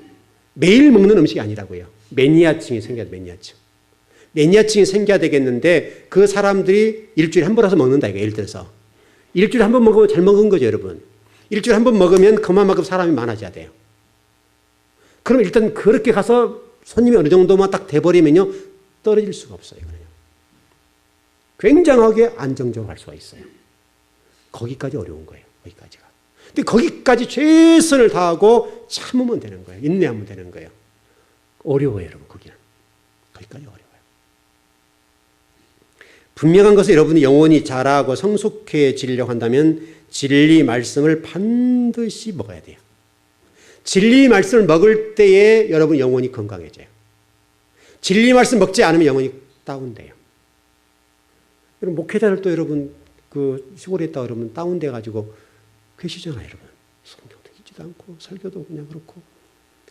Speaker 1: 매일 먹는 음식이 아니라고요. 매니아층이 생겨야 돼, 매니아층. 매니아층이 생겨야 되겠는데 그 사람들이 일주일에 한 번 와서 먹는다, 이거 예를 들어서. 일주일에 한 번 먹으면 잘 먹은 거죠, 여러분. 일주일에 한 번 먹으면 그만큼 사람이 많아져야 돼요. 그럼 일단 그렇게 가서 손님이 어느 정도만 딱 돼버리면요, 떨어질 수가 없어요. 그냥. 굉장하게 안정적으로 갈 수가 있어요. 거기까지 어려운 거예요, 거기까지가. 근데 거기까지 최선을 다하고 참으면 되는 거예요. 인내하면 되는 거예요. 어려워요, 여러분, 거기는. 거기까지 어려워요. 분명한 것은 여러분이 영원히 자라고 성숙해지려고 한다면 진리 말씀을 반드시 먹어야 돼요. 진리 말씀을 먹을 때에 여러분 영혼이 건강해져요. 진리 말씀 먹지 않으면 영혼이 다운돼요. 여러분, 목회자들도 여러분, 그 시골에 있다가 여러분 다운돼 가지고 계시잖아요, 여러분. 성경도 읽지도 않고 설교도 그냥 그렇고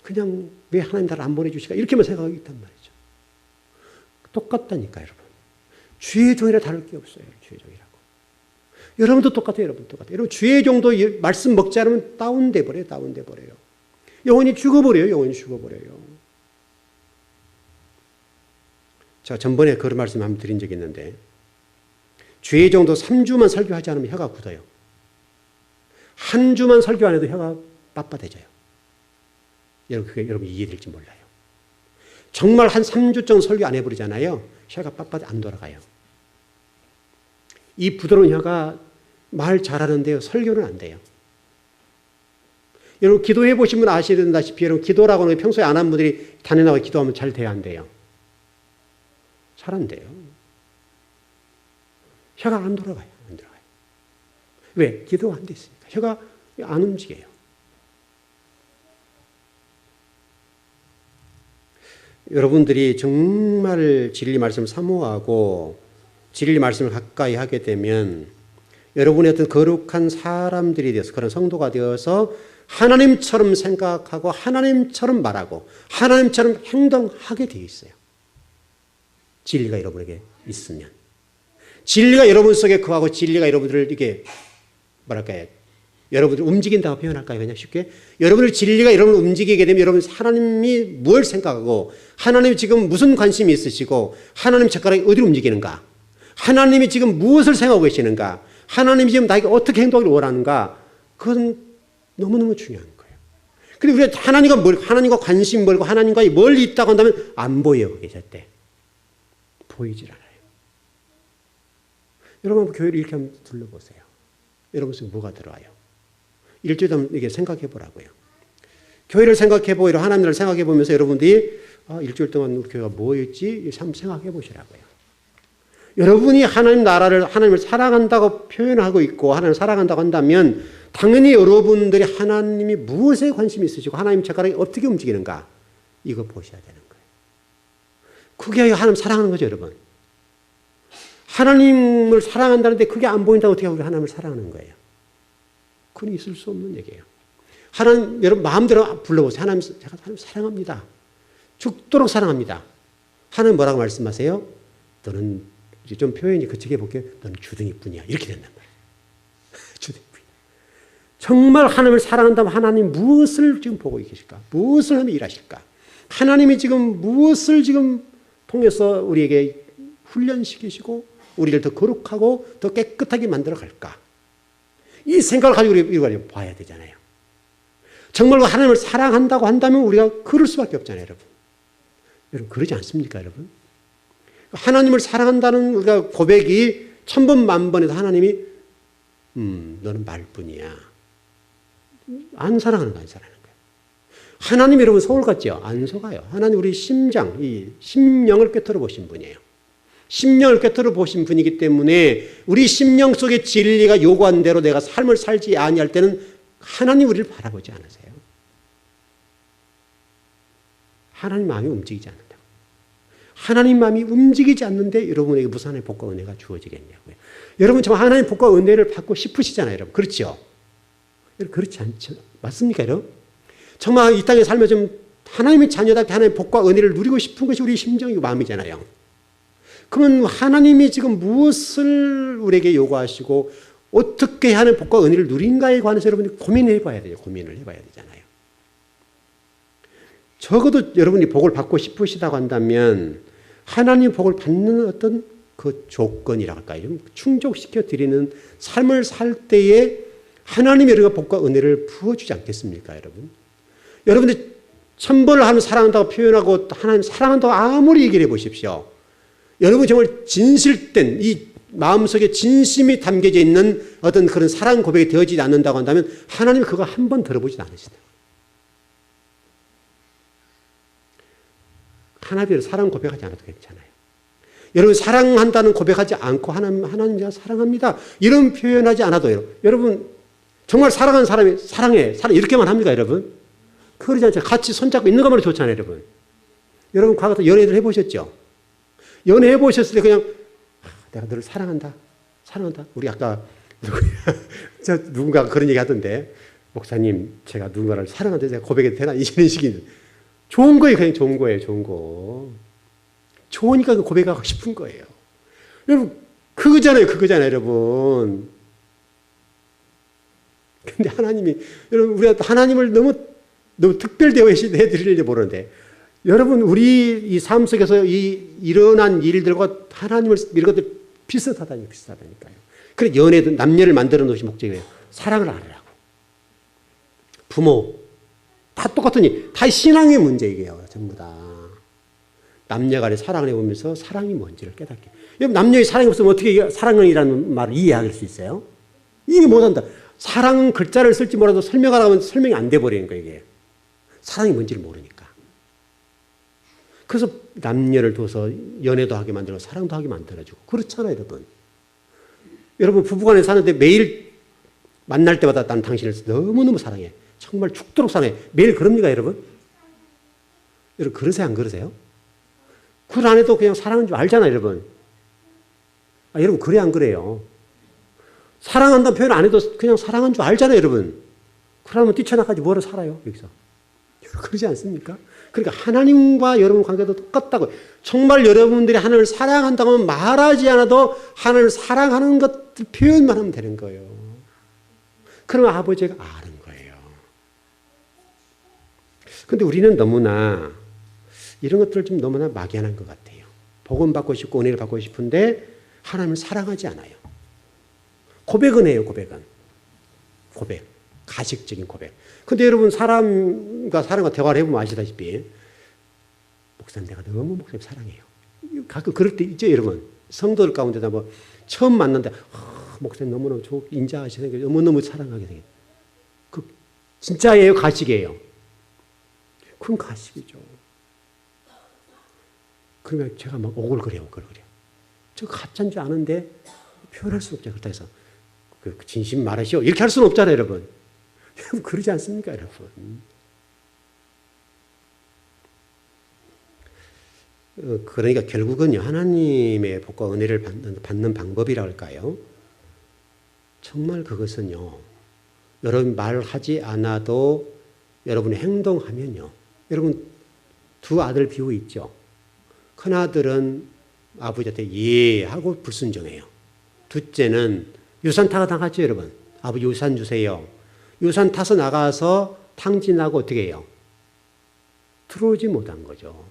Speaker 1: 그냥 왜 하나님 나를 안 보내주실까 이렇게만 생각하고 있단 말이죠. 똑같다니까, 여러분. 주의 종이라 다를 게 없어요. 주의 종이라고. 여러분도 똑같아요, 여러분 똑같아요. 여러분 주의 종도 말씀 먹지 않으면 다운돼 버려요, 다운돼 버려요. 영혼이 죽어버려요, 영혼이 죽어버려요. 제가 전번에 그런 말씀 한번 드린 적이 있는데 주의 종도 3주만 설교하지 않으면 혀가 굳어요. 한 주만 설교 안 해도 혀가 빳빳해져요. 여러분, 그게 여러분 이해될지 몰라요. 정말 한 3주 정도 설교 안 해버리잖아요. 혀가 빳빳 안 돌아가요. 이 부드러운 혀가 말 잘하는데요, 설교는 안 돼요. 여러분 기도해 보시면 아시다시피 여러분 기도라고 하는 평소에 안 한 분들이 단연하고 기도하면 잘 돼야 한대요. 잘 안 돼요. 혀가 안 돌아가요. 안 돌아가요. 왜? 기도가 안 돼 있으니까. 혀가 안 움직여요. 여러분들이 정말 진리 말씀을 사모하고 진리 말씀을 가까이 하게 되면 여러분의 어떤 거룩한 사람들이 되어서 그런 성도가 되어서 하나님처럼 생각하고 하나님처럼 말하고 하나님처럼 행동하게 되어 있어요. 진리가 여러분에게 있으면. 진리가 여러분 속에 거하고 진리가 여러분들을 이게 뭐랄까요? 여러분들 움직인다고 표현할까요? 그냥 쉽게. 여러분들 진리가 여러분을 움직이게 되면 여러분 하나님이 뭘 생각하고 하나님이 지금 무슨 관심이 있으시고 하나님 젓가락이 어디로 움직이는가? 하나님이 지금 무엇을 생각하고 계시는가? 하나님이 지금 나에게 어떻게 행동하기를 원하는가? 그건 너무너무 중요한 거예요. 근데 우리가 하나님과 관심 멀고 하나님과 멀리 있다고 한다면 안 보여요. 그게 절대. 보이질 않아요. 여러분 교회를 이렇게 한번 둘러보세요. 여러분 속에 뭐가 들어와요? 일주일 동안 이게 생각해 보라고요. 교회를 생각해 보고 하나님을 생각해 보면서 여러분들이 일주일 동안 우리 교회가 뭐였지? 한번 생각해 보시라고요. 여러분이 하나님 나라를 하나님을 사랑한다고 표현하고 있고 하나님을 사랑한다고 한다면 당연히 여러분들이 하나님이 무엇에 관심이 있으시고 하나님 젓가락이 어떻게 움직이는가 이거 보셔야 되는 거예요. 그게 하나님 사랑하는 거죠, 여러분. 하나님을 사랑한다는데 그게 안 보인다고 어떻게 우리 하나님을 사랑하는 거예요? 그건 있을 수 없는 얘기예요. 하나님, 여러분 마음대로 불러보세요. 하나님, 제가 하나님 사랑합니다. 죽도록 사랑합니다. 하나님 뭐라고 말씀하세요? 너는 좀 표현이 거칠게 볼게요. 너는 주둥이뿐이야. 이렇게 된단 말이에요. 주둥이뿐이야. 정말 하나님을 사랑한다면 하나님 무엇을 지금 보고 계실까? 무엇을 하며 일하실까? 하나님이 지금 무엇을 지금 통해서 우리에게 훈련시키시고 우리를 더 거룩하고 더 깨끗하게 만들어 갈까? 이 생각을 가지고 우리가 봐야 되잖아요. 정말로 하나님을 사랑한다고 한다면 우리가 그럴 수밖에 없잖아요, 여러분. 여러분 그러지 않습니까, 여러분? 하나님을 사랑한다는 우리가 고백이 천번 만번에도 하나님이 너는 말뿐이야. 안 사랑하는 거 안 사랑하는 거예요. 하나님 여러분 서울 같죠? 안 속아요. 하나님 우리 심장, 이 심령을 꿰뚫어 보신 분이에요. 심령을 꿰뚫어 보신 분이기 때문에 우리 심령 속의 진리가 요구한 대로 내가 삶을 살지 아니할 때는 하나님 우리를 바라보지 않으세요. 하나님 마음이 움직이지 않는다고. 하나님 마음이 움직이지 않는데 여러분에게 무슨 하나님의 복과 은혜가 주어지겠냐고요. 여러분 정말 하나님의 복과 은혜를 받고 싶으시잖아요, 여러분. 그렇죠? 그렇지 않죠? 맞습니까, 여러분? 정말 이 땅에 살면 좀 하나님의 자녀답게 하나님의 복과 은혜를 누리고 싶은 것이 우리 심정이고 마음이잖아요. 그러면 하나님이 지금 무엇을 우리에게 요구하시고 어떻게 하는 복과 은혜를 누린가에 관해서 여러분이 고민을 해봐야 돼요. 고민을 해봐야 되잖아요. 적어도 여러분이 복을 받고 싶으시다고 한다면 하나님 복을 받는 어떤 그 조건이라고 할까요? 충족시켜 드리는 삶을 살 때에 하나님이 우리가 복과 은혜를 부어주지 않겠습니까, 여러분? 여러분들 천번을 하면 사랑한다고 표현하고 하나님 사랑한다고 아무리 얘기를 해보십시오. 여러분 정말 진실된 이 마음속에 진심이 담겨져 있는 어떤 그런 사랑 고백이 되어지지 않는다고 한다면 하나님이 그거 한 번 들어보지 않으시다. 하나님을 사랑 고백하지 않아도 괜찮아요. 여러분 사랑한다는 고백하지 않고 하나님 제가 사랑합니다. 이런 표현하지 않아도 여러분 정말 사랑하는 사람이 사랑해 이렇게만 합니까, 여러분? 그러지 않죠. 같이 손잡고 있는 것만으로 좋잖아요, 여러분. 여러분 과거 연애들 해보셨죠? 연애해 보셨을 때 그냥 내가 너를 사랑한다. 우리 아까 누군가 그런 얘기 하던데 목사님 제가 누군가를 사랑하는데 제가 고백해도 되나? 이런 식이 좋은 거예요. 그냥 좋은 거예요. 좋은 거. 좋으니까 고백하고 싶은 거예요. 여러분 그거잖아요. 여러분. 근데 하나님이 여러분 우리가 하나님을 너무 특별 대우해드리려고 모르는데 여러분 우리 이 삶 속에서 일어난 일들과 하나님을 이런 것들 비슷하다니까요. 그래 연애도 남녀를 만들어 놓으신 목적이에요. 사랑을 하라고. 부모 다 똑같으니 다 신앙의 문제이게요. 전부 다. 남녀 간의 사랑을 해보면서 사랑이 뭔지를 깨닫게. 여러분 남녀의 사랑이 없으면 어떻게 사랑이라는 말을 이해할 수 있어요? 이해 못한다. 사랑은 글자를 쓸지 몰라도 설명하라고 하면 설명이 안 돼버리는 거예요. 이게. 사랑이 뭔지를 모르니까. 그래서 남녀를 둬서 연애도 하게 만들고 사랑도 하게 만들어주고 그렇잖아요, 여러분. 여러분 부부간에 사는데 매일 만날 때마다 난 당신을 너무너무 사랑해. 정말 죽도록 사랑해. 매일 그럽니까, 여러분? 여러분 그러세요, 안 그러세요? 그 안에도 그냥 사랑하는 줄 알잖아요, 여러분. 여러분 그래 안 그래요? 사랑한다는 표현 안 해도 그냥 사랑한 줄 알잖아요, 여러분. 그러면 뛰쳐나가지 뭐로 살아요, 여기서. 그러지 않습니까? 그러니까 하나님과 여러분 관계도 똑같다고. 정말 여러분들이 하나님을 사랑한다고 하면 말하지 않아도 하나님을 사랑하는 것들 표현만 하면 되는 거예요. 그러면 아버지가 아는 거예요. 그런데 우리는 너무나 이런 것들을 좀 너무나 막연한 것 같아요. 복음 받고 싶고 은혜를 받고 싶은데 하나님을 사랑하지 않아요. 고백은 해요, 고백. 가식적인 고백. 근데 여러분 사람과 대화를 해보면 아시다시피 목사님 내가 너무 목사님 사랑해요. 가끔 그럴 때 있죠, 여러분. 성도들 가운데다 뭐 처음 만났는데 목사님 너무너무 인자하시는 너무너무 사랑하게 생겼어요. 그 진짜예요, 가식이에요? 그건 가식이죠. 그러면 제가 막 오글거려요. 저 가짜인 줄 아는데 표현할 수 없죠. 그렇다 해서 그 진심 말하시오 이렇게 할 수는 없잖아요, 여러분. 여러분 그러지 않습니까, 여러분? 그러니까 결국은요, 하나님의 복과 은혜를 받는 방법이라고 할까요? 정말 그것은요, 여러분 말하지 않아도 여러분이 행동하면요, 여러분 두 아들 비유 있죠. 큰아들은 아버지한테 예 하고 불순종해요. 둘째는 유산 타가 당하죠, 여러분. 아버지 유산 주세요. 유산 타서 나가서 탕진하고 어떻게 해요? 들어오지 못한 거죠.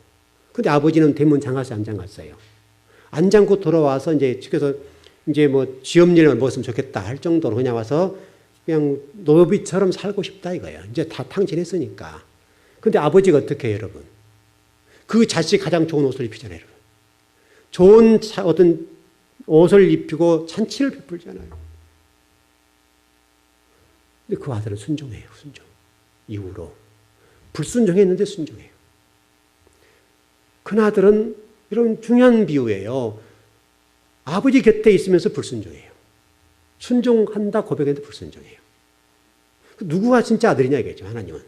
Speaker 1: 근데 아버지는 대문 잠갔어요, 안 잠갔어요? 안 잠고 돌아와서 이제 집에서 이제 뭐 지업일을 먹었으면 좋겠다 할 정도로 그냥 와서 그냥 노비처럼 살고 싶다 이거예요. 이제 다 탕진했으니까. 근데 아버지가 어떻게 해요, 여러분? 그 자식이 가장 좋은 옷을 입히잖아요, 여러분. 좋은 어떤 옷을 입히고 잔치를 베풀잖아요. 근데 그 아들은 순종해요, 순종. 이후로. 불순종했는데 순종해요. 그 아들은 이런 중요한 비유예요. 아버지 곁에 있으면서 불순종해요. 순종한다 고백했는데 불순종해요. 누구가 진짜 아들이냐 이거죠, 하나님은.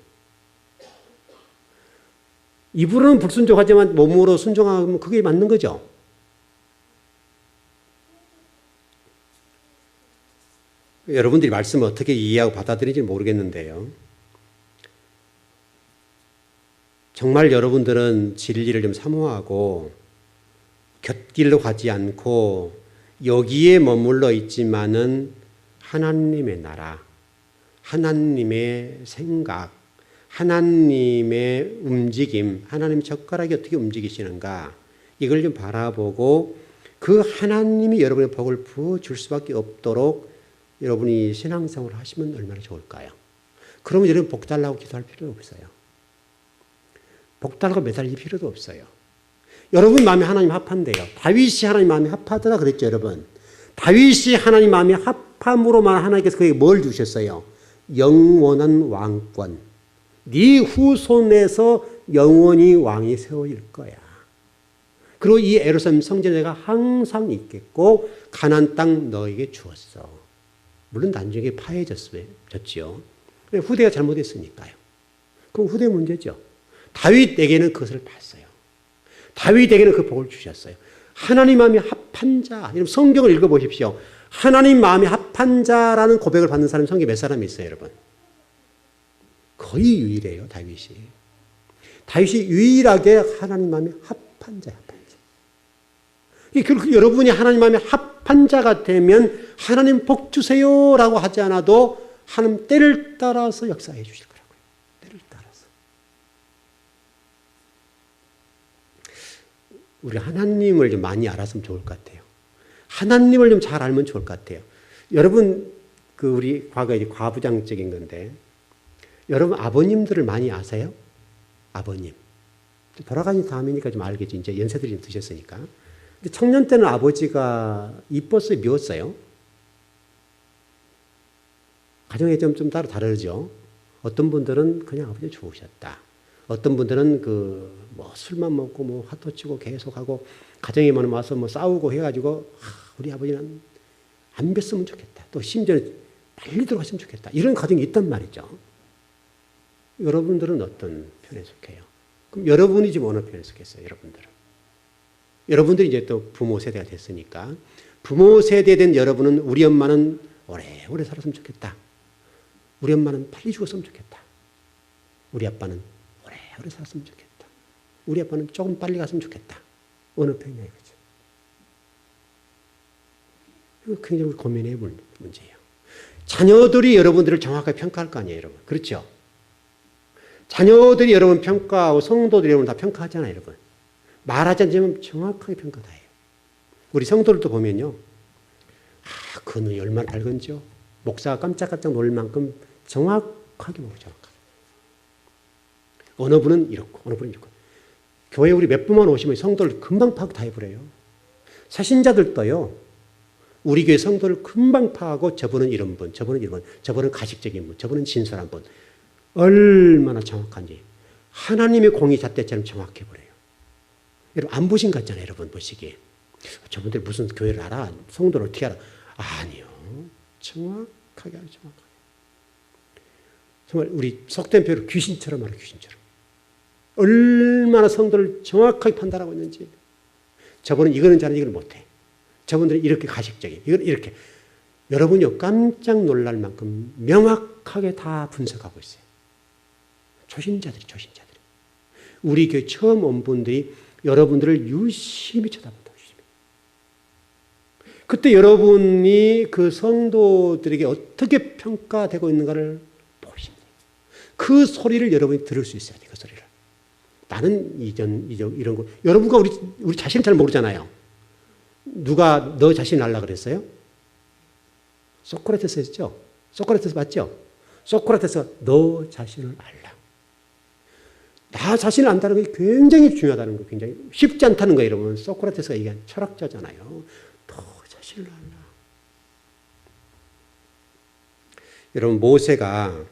Speaker 1: 입으로는 불순종하지만 몸으로 순종하면 그게 맞는 거죠. 여러분들이 말씀을 어떻게 이해하고 받아들이는지 모르겠는데요. 정말 여러분들은 진리를 좀 사모하고 곁길로 가지 않고 여기에 머물러 있지만은 하나님의 나라, 하나님의 생각, 하나님의 움직임, 하나님 젓가락이 어떻게 움직이시는가 이걸 좀 바라보고 그 하나님이 여러분의 복을 부어줄 수밖에 없도록 여러분이 신앙생활을 하시면 얼마나 좋을까요? 그러면 여러분 복 달라고 기도할 필요 없어요. 복 달라고 매달릴 필요도 없어요. 여러분 마음이 하나님 합한대요. 다윗이 하나님 마음이 합하더라 그랬죠, 여러분. 다윗이 하나님 마음이 합함으로만 하나님께서 그에게 뭘 주셨어요? 영원한 왕권. 네 후손에서 영원히 왕이 세워질 거야. 그리고 이 예루살렘 성전에 내가 항상 있겠고 가나안 땅 너에게 주었어. 물론 나중에 파해졌지요. 후대가 잘못했으니까요. 그럼 후대 문제죠. 다윗에게는 그것을 봤어요. 다윗에게는 그 복을 주셨어요. 하나님 마음이 합한 자. 여러분 성경을 읽어보십시오. 하나님 마음이 합한 자라는 고백을 받는 사람이 성경에 몇 사람이 있어요, 여러분? 거의 유일해요, 다윗이. 다윗이 유일하게 하나님 마음이 합한 자야, 합한 자. 결국 여러분이 하나님 마음이 합한 자가 되면 하나님 복 주세요라고 하지 않아도 하나님 때를 따라서 역사해 주실 거라고요. 때를 따라서. 우리 하나님을 좀 많이 알았으면 좋을 것 같아요. 하나님을 좀 잘 알면 좋을 것 같아요. 여러분, 우리 과거에 과부장적인 건데, 여러분 아버님들을 많이 아세요? 아버님. 돌아가신 다음이니까 좀 알겠죠. 이제 연세들이 좀 드셨으니까. 근데 청년 때는 아버지가 이뻤어요? 미웠어요? 가정에 좀 따로 다르죠. 어떤 분들은 그냥 아버지 좋으셨다. 어떤 분들은 술만 먹고 화도 치고 계속하고 가정에만 와서 싸우고 해가지고 우리 아버지는 안 뵀으면 좋겠다. 또 심지어 빨리 들어갔으면 좋겠다. 이런 가정이 있단 말이죠. 여러분들은 어떤 편에 속해요? 그럼 여러분이 지금 어느 편에 속했어요? 여러분들은. 여러분들이 이제 또 부모 세대가 됐으니까 부모 세대에 된 여러분은 우리 엄마는 오래오래 살았으면 좋겠다. 우리 엄마는 빨리 죽었으면 좋겠다. 우리 아빠는 오래오래 살았으면 좋겠다. 우리 아빠는 조금 빨리 갔으면 좋겠다. 어느 편이냐 이거죠. 이거 굉장히 고민해 볼 문제예요. 자녀들이 여러분들을 정확하게 평가할 거 아니에요, 여러분. 그렇죠? 자녀들이 여러분 평가하고 성도들이 여러분 다 평가하잖아요, 여러분. 말하지 않지만 정확하게 평가 다 해요. 우리 성도들도 보면요. 그 눈이 얼마나 밝은지요. 목사가 깜짝깜짝 놀 만큼 정확하게 보고 정확하게. 어느 분은 이렇고 어느 분은 이렇고. 교회 우리 몇 분만 오시면 성도를 금방 파악 다 해버려요. 새신자들도요. 우리 교회 성도를 금방 파하고 저분은 이런 분, 저분은 이런 분, 저분은 가식적인 분, 저분은 진솔한 분. 얼마나 정확한지. 하나님의 공이 잣대처럼 정확해버려요. 여러분 안 보신 것 같잖아요. 여러분 보시기에. 저분들 무슨 교회를 알아? 성도를 어떻게 알아? 아니요. 정확하게 알아요. 정확하게. 정말 우리 속된 표현으로 귀신처럼 알아요. 귀신처럼. 얼마나 성도를 정확하게 판단하고 있는지. 저분은 이거는 잘하는 이걸 못해. 저분들은 이렇게 가식적인. 이건 이렇게. 여러분이 깜짝 놀랄 만큼 명확하게 다 분석하고 있어요. 초신자들이. 우리 교회 처음 온 분들이 여러분들을 유심히 쳐다본다. 유심히. 그때 여러분이 그 성도들에게 어떻게 평가되고 있는가를 그 소리를 여러분이 들을 수 있어야 돼요. 그 소리를. 나는 이런 거. 여러분과 우리 자신을 잘 모르잖아요. 누가 너 자신을 알라 그랬어요? 소크라테스 했죠? 소크라테스 맞죠? 소크라테스가 너 자신을 알라. 나 자신을 안다는 게 굉장히 중요하다는 거, 굉장히 쉽지 않다는 거예요, 여러분. 소크라테스가 얘기한 철학자잖아요. 너 자신을 알라. 여러분, 모세가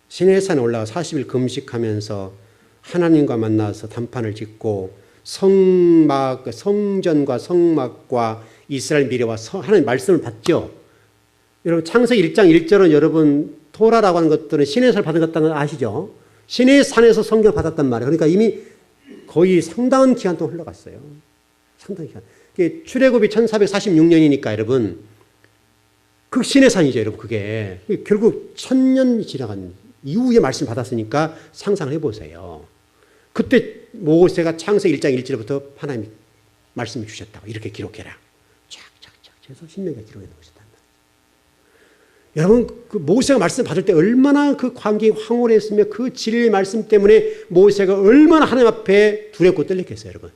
Speaker 1: 시내산에 올라가 40일 금식하면서 하나님과 만나서 단판을 짓고 성전과 성막과 이스라엘 미래와 하나님 말씀을 받죠. 여러분 창세기 1장 1절은 여러분 토라라고 하는 것들은 시내산을 받은 것다는 걸 아시죠? 시내산에서 성경을 받았단 말이에요. 그러니까 이미 거의 상당한 기간 동안 흘러갔어요. 상당한 기간. 출애굽이 1446년이니까 여러분 그 시내산이죠, 여러분. 그게 결국 1000년이 지나간 이후에 말씀 받았으니까 상상을 해보세요. 그때 모세가 창세기 1장 1절부터 하나님이 말씀을 주셨다고 이렇게 기록해라. 쫙쫙쫙 해서 신명기가 기록해 놓으셨단 말이에요. 여러분 그 모세가 말씀 받을 때 얼마나 그 관계가 황홀했으며 그 진리의 말씀 때문에 모세가 얼마나 하나님 앞에 두렵고 떨렸겠어요, 여러분.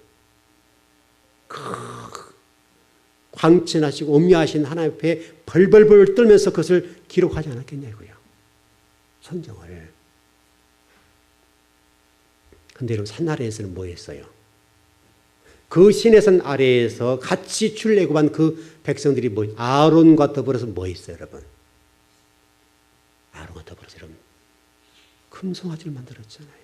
Speaker 1: 광천하시고 엄미하신 하나님 앞에 벌벌벌 떨면서 그것을 기록하지 않았겠냐고요. 성경을. 그런데 여러분 산 아래에서는 뭐 했어요? 그 시내산 아래에서 같이 출애굽한 그 백성들이 아론과 더불어서 뭐 했어요, 여러분? 아론과 더불어서 여러분 금송아지를 만들었잖아요.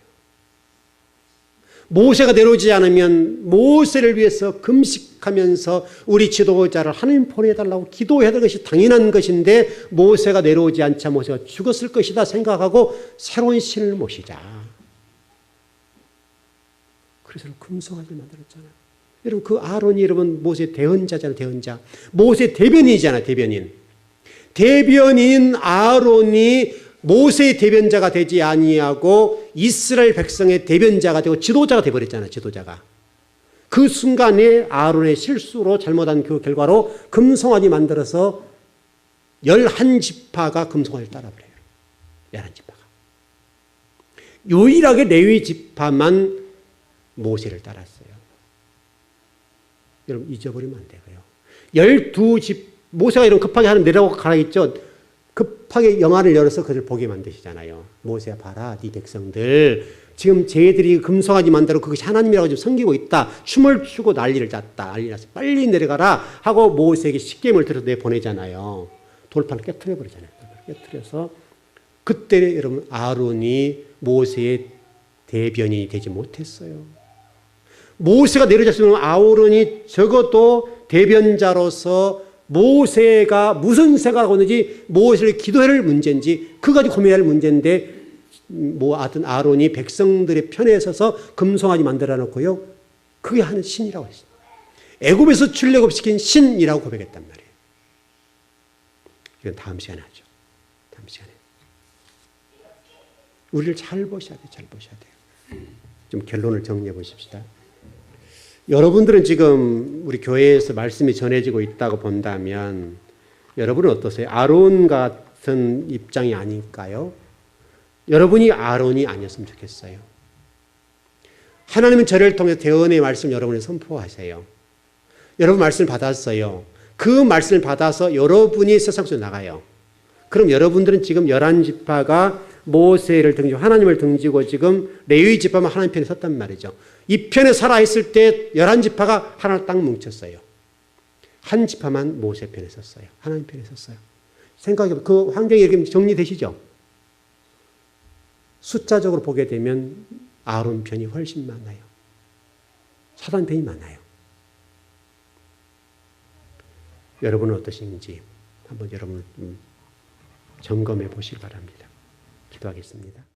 Speaker 1: 모세가 내려오지 않으면 모세를 위해서 금식하면서 우리 지도자를 하나님 보내달라고 기도해야 될 것이 당연한 것인데 모세가 내려오지 않자 모세가 죽었을 것이다 생각하고 새로운 신을 모시자. 그래서 금송아지를 만들었잖아요. 여러분 그 아론이 여러분 모세의 대언자잖아요. 대언자. 모세의 대변인이잖아요. 대변인. 대변인 아론이 모세의 대변자가 되지 아니하고 이스라엘 백성의 대변자가 되고 지도자가 되어버렸잖아요. 지도자가. 그 순간에 아론의 실수로 잘못한 그 결과로 금송아지 만들어서 11지파가 금송아지를 따라버려요. 11지파가. 유일하게 레위 지파만 모세를 따랐어요. 여러분 잊어버리면 안 되고요. 12집 모세가 이런 급하게 하는 내라고 가라 했죠. 급하게 영안을 열어서 그들 보게 만드시잖아요. 모세야 봐라 네 백성들 지금 쟤들이 금송아지 만들어 그것이 하나님이라고 지금 섬기고 있다. 춤을 추고 난리를 짰다. 난리 났어. 빨리 내려가라 하고 모세에게 십계명을 들어서 내보내잖아요. 돌판을 깨트려 버리잖아요. 깨트려서 그때 여러분 아론이 모세의 대변인이 되지 못했어요. 모세가 내려졌으면 아론이 적어도 대변자로서 모세가 무슨 생각하고 있는지 모세를 기도해야 할 문제인지 그까지 고민해야 할 문제인데 하여튼 아론이 백성들의 편에 서서 금송아지 만들어 놓고요. 그게 하는 신이라고 했어요. 애굽에서 출애굽시킨 신이라고 고백했단 말이에요. 이건 다음 시간에 하죠. 다음 시간에. 우리를 잘 보셔야 돼요. 잘 보셔야 돼요. 좀 결론을 정리해 보십시다. 여러분들은 지금 우리 교회에서 말씀이 전해지고 있다고 본다면 여러분은 어떠세요? 아론 같은 입장이 아닐까요? 여러분이 아론이 아니었으면 좋겠어요. 하나님은 저를 통해 대언의 말씀 여러분이 선포하세요. 여러분 말씀을 받았어요. 그 말씀을 받아서 여러분이 세상 속에 나가요. 그럼 여러분들은 지금 11지파가 모세를 등지고 하나님을 등지고 지금 레위 지파만 하나님 편에 섰단 말이죠. 이 편에 살아있을 때 11지파가 하나 딱 뭉쳤어요. 한 지파만 모세 편에 섰어요. 하나님 편에 섰어요. 생각해보면 그 환경이 이렇게 정리되시죠? 숫자적으로 보게 되면 아론 편이 훨씬 많아요. 사단 편이 많아요. 여러분은 어떠신지 한번 여러분 점검해 보시기 바랍니다. 기도하겠습니다.